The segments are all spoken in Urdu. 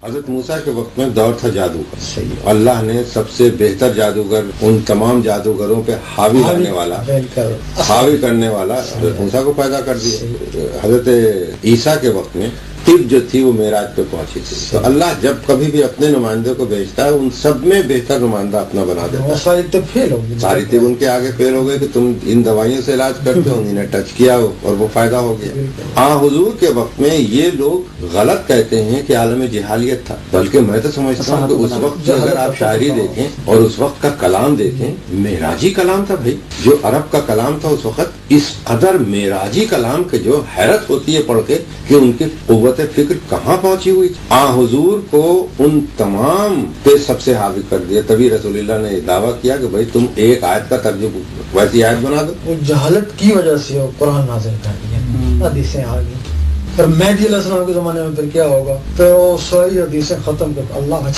حضرت موسیٰ کے وقت میں دور تھا جادو کا. اللہ نے سب سے بہتر جادوگر ان تمام جادوگروں پہ حاوی کرنے والا حضرت موسیٰ کو پیدا کر دیا. حضرت عیسیٰ کے وقت میں طب جو تھی وہ معراج پہ پہنچی تھی. تو اللہ جب کبھی بھی اپنے نمائندے کو بھیجتا ہے ان سب میں بہتر نمائندہ اپنا بنا دیتا ہے. ساری طب ان کے آگے فیل ہو گئے کہ تم ان دوائیوں سے علاج کرتے ہو, انہیں نے ٹچ کیا اور وہ فائدہ ہو گیا. حضور کے وقت میں یہ لوگ غلط کہتے ہیں کہ عالم جہالیت تھا, بلکہ میں تو سمجھتا ہوں کہ اس وقت اگر آپ شاعری دیکھیں اور اس وقت کا کلام دیکھیں, معراجی کلام تھا بھائی. جو عرب کا کلام تھا اس وقت, اس قدر معراجی کلام کے جو حیرت ہوتی ہے پڑھ کے کہ ان کی قوت فکر کہاں پہنچی ہوئی. حضور کو ان تمام پہ سب سے حاوی کر دیا. تبھی رسول اللہ نے دعویٰ کیا کہ بھائی تم ایک آیت کا ترجمہ ویسی آیت بنا دو. وہ جہالت کی وجہ سے وہ قرآن نازل کر دیا, حدیثیں آ گئی. پھر مہدی علیہ السلام کے زمانے میں پھر کیا ہوگا, پھر وہ ساری حدیثیں ختم کر اللہ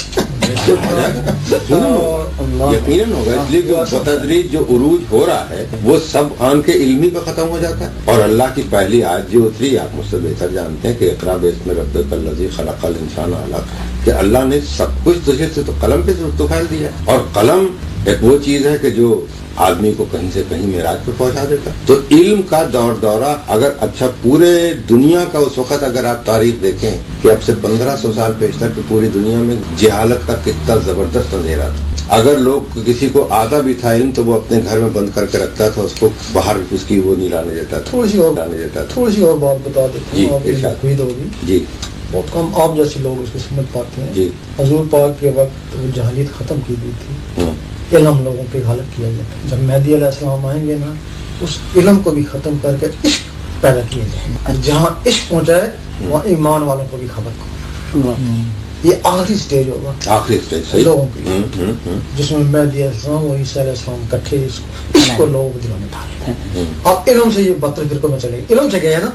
یقیناً ہوگا. اس لیے بتدریج جو عروج ہو رہا ہے وہ سب آن کے علمی پہ ختم ہو جاتا ہے. اور اللہ کی پہلی آیت جو اتری, آپ مجھ سے بہتر جانتے ہیں کہ اقرا باسم ربک الذی خلق الانسان علق, کہ اللہ نے سب کچھ تجھے سے تو قلم پہ تو پھیل دیا. اور قلم ایک وہ چیز ہے کہ جو آدمی کو کہیں سے کہیں معراج پہ پہنچا دیتا. تو علم کا دورہ اگر اچھا پورے دنیا کا اس وقت اگر آپ تاریخ دیکھیں کہ اب سے 1500 سال پیشتر کی پوری دنیا میں جہالت کا کتنا زبردست اندھیرا تھا. اگر لوگ کسی کو آتا بھی تھا علم تو وہ اپنے گھر میں بند کر کے رکھتا تھا, اس کو باہر اس کی وہ نہیں لانے دیتا تھا. تھوڑی سی اور بات بتا دیتے ہیں جی, بہت کم آپ جیسے لوگ اس کو سمجھ پاتے ہیں. جی, حضور پاک کے وقت وہ جہالیت ختم کی گئی تھی, علم لوگوں پہ غالب کیا جاتا ہے. جب مہدی علیہ السلام آئیں گے نا, اس علم کو بھی ختم کر کے عشق پیدا کیا جائے گا. جہاں عشق پہنچائے وہاں ایمان والوں کو بھی خبر کو. یہ آخری سٹیج ہوگا, آخری سٹیج لوگوں کے لیے, جس میں مہدی علیہ السلام اور عیسیٰ علیہ السلام اکٹھے اس کو لوگوں کو دلوں میں ڈالتے ہیں. اب علم سے یہ بہتر فرقوں میں چلے گا, علم سے گیا نا,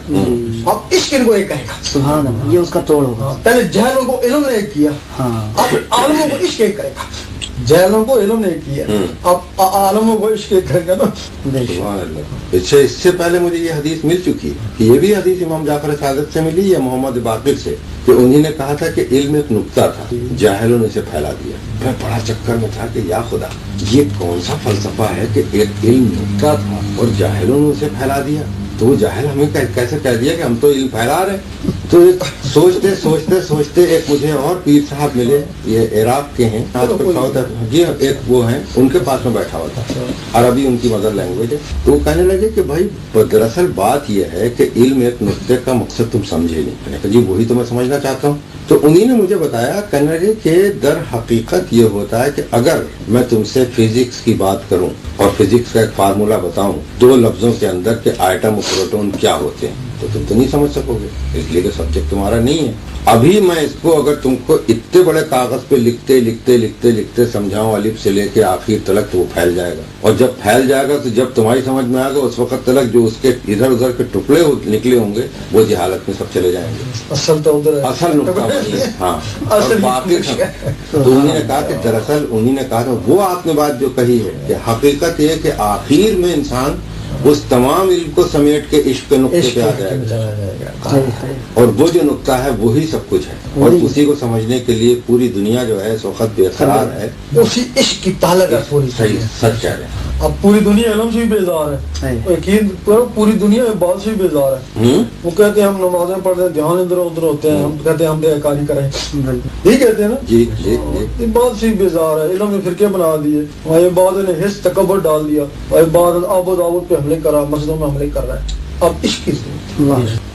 اب عشق ان کو ایک کرے گا. سبحان اللہ, یہ اس کا توڑ ہوگا. پہلے جہلوں کو علم نے ایک کیا, اب عالموں کو عشق ایک کرے گا. جہلوں کو علم نے کیا, اب عالموں کو عشق کرے گا نا. اس سے پہلے مجھے یہ حدیث مل چکی ہے کہ یہ بھی حدیث امام جعفر صادق سے ملی یا محمد باقر سے, کہ انہی نے کہا تھا کہ علم ایک نقطہ تھا, جاہلوں نے اسے پھیلا دیا. میں بڑا چکر میں تھا کہ یا خدا یہ کون سا فلسفہ ہے کہ ایک علم نقطہ تھا اور جاہلوں نے اسے پھیلا دیا. تو وہ جاہل ہمیں کیسے کہہ دیا کہ ہم تو علم پھیلا رہے. تو سوچتے سوچتے سوچتے ایک مجھے اور پیر صاحب ملے, یہ عراق کے ہیں, جی ایک وہ ہیں, ان کے پاس میں بیٹھا ہوا تھا, عربی ان کی مدر لینگویج ہے. تو وہ کہنے لگے کہ بھائی دراصل بات یہ ہے کہ علم ایک نقطے کا مقصد تم سمجھے نہیں. میں نے کہا جی وہی تو میں سمجھنا چاہتا ہوں. تو انہی نے مجھے بتایا, کہنے لگے کہ در حقیقت یہ ہوتا ہے کہ اگر میں تم سے فزکس کی بات کروں اور فزکس کا ایک فارمولا بتاؤں 2 لفظوں کے اندر کہ آئٹم اور پروٹون کیا ہوتے ہیں, تو تم تو نہیں سمجھ سکو گے, اس لیے کہ سبجیکٹ تمہارا نہیں ہے. ابھی میں اس کو اگر تم کو اتنے بڑے کاغذ پہ لکھتے لکھتے لکھتے لکھتے سمجھاؤں الف سے لے کے آخر تلک, تو وہ پھیل جائے گا. اور جب پھیل جائے گا تو جب تمہاری سمجھ میں آئے گا اس وقت تلک جو اس کے ادھر ادھر کے ٹکڑے نکلے ہوں گے وہ جہالت میں سب چلے جائیں گے. اصل نقطہ وہی ہے. ہاں, باقی تو انہوں نے کہا کہ دراصل انہوں نے کہا تھا وہ آپ نے بات جو کہی ہے کہ حقیقت یہ کہ آخر میں انسان اس تمام علم کو سمیٹ کے عشق کے نقطے پہ آ جائے گا, اور وہ جو نقطہ ہے وہی سب کچھ ہے. اور اسی کو سمجھنے کے لیے پوری دنیا جو ہے اس وقت بے قرار ہے, اسی عشق کی طالب ہے پوری. صحیح, سچ کہہ رہے ہیں. اب پوری دنیا علم سے بھی بیزار ہے, یقین کرو پوری دنیا بات سے بھی بیزار ہے. وہ کہتے ہیں ہم نمازیں پڑھتے ہیں, دھیان ادھر ادھر ہوتے ہیں, ہم کہتے ہیں ہم بیکاری کریں, یہی کہتے ہیں نا. جی جی, بات سے بھی بیزار ہے. علم نے فرقے بنا دیے, وہاں عبادت نے حس تکبر ڈال دیا, عبادت آباد پہ حملے کرا, مسجدوں میں حملے کر رہا ہے. اب عشق کی ضرورت.